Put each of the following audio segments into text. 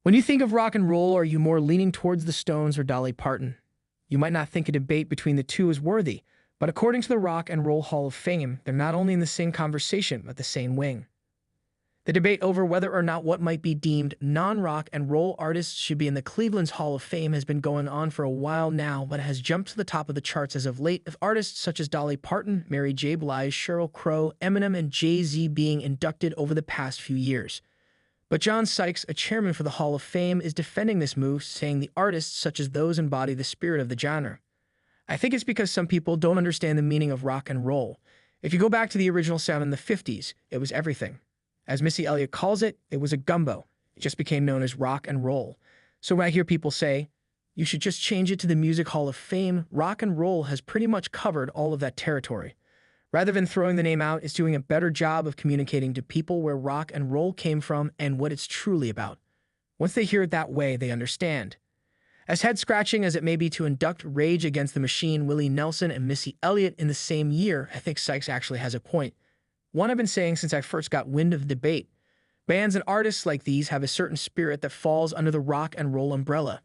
When you think of rock and roll, are you more leaning towards the Stones or Dolly Parton? You might not think a debate between the two is worthy, but according to the Rock and Roll Hall of Fame, they're not only in the same conversation, but the same wing. The debate over whether or not what might be deemed non-rock and roll artists should be in the Cleveland's Hall of Fame has been going on for a while now, but has jumped to the top of the charts as of late, with artists such as Dolly Parton, Mary J. Blige, Sheryl Crow, Eminem, and Jay-Z being inducted over the past few years. But John Sykes, a chairman for the Hall of Fame, is defending this move, saying the artists such as those embody the spirit of the genre. I think it's because some people don't understand the meaning of rock and roll. If you go back to the original sound in the 50s, it was everything. As Missy Elliott calls it, it was a gumbo. It just became known as rock and roll. So when I hear people say, you should just change it to the Music Hall of Fame, rock and roll has pretty much covered all of that territory. Rather than throwing the name out, it's doing a better job of communicating to people where rock and roll came from and what it's truly about. Once they hear it that way, they understand. As head-scratching as it may be to induct Rage Against the Machine, Willie Nelson, and Missy Elliott in the same year, I think Sykes actually has a point. One I've been saying since I first got wind of the debate. Bands and artists like these have a certain spirit that falls under the rock and roll umbrella.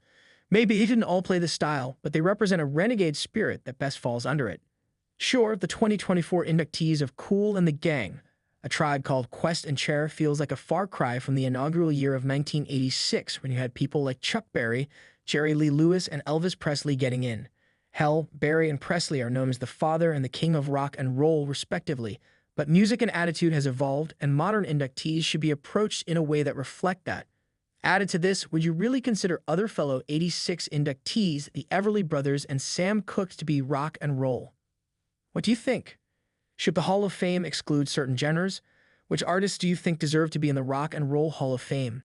Maybe they didn't all play the style, but they represent a renegade spirit that best falls under it. Sure, the 2024 inductees of Kool and the Gang, A Tribe Called Quest and Cher, feels like a far cry from the inaugural year of 1986 when you had people like Chuck Berry, Jerry Lee Lewis, and Elvis Presley getting in. Hell, Berry and Presley are known as the father and the king of rock and roll, respectively, but music and attitude has evolved, and modern inductees should be approached in a way that reflect that. Added to this, would you really consider other fellow 86 inductees, the Everly Brothers and Sam Cooke, to be rock and roll? What do you think? Should the Hall of Fame exclude certain genres? Which artists do you think deserve to be in the Rock and Roll Hall of Fame?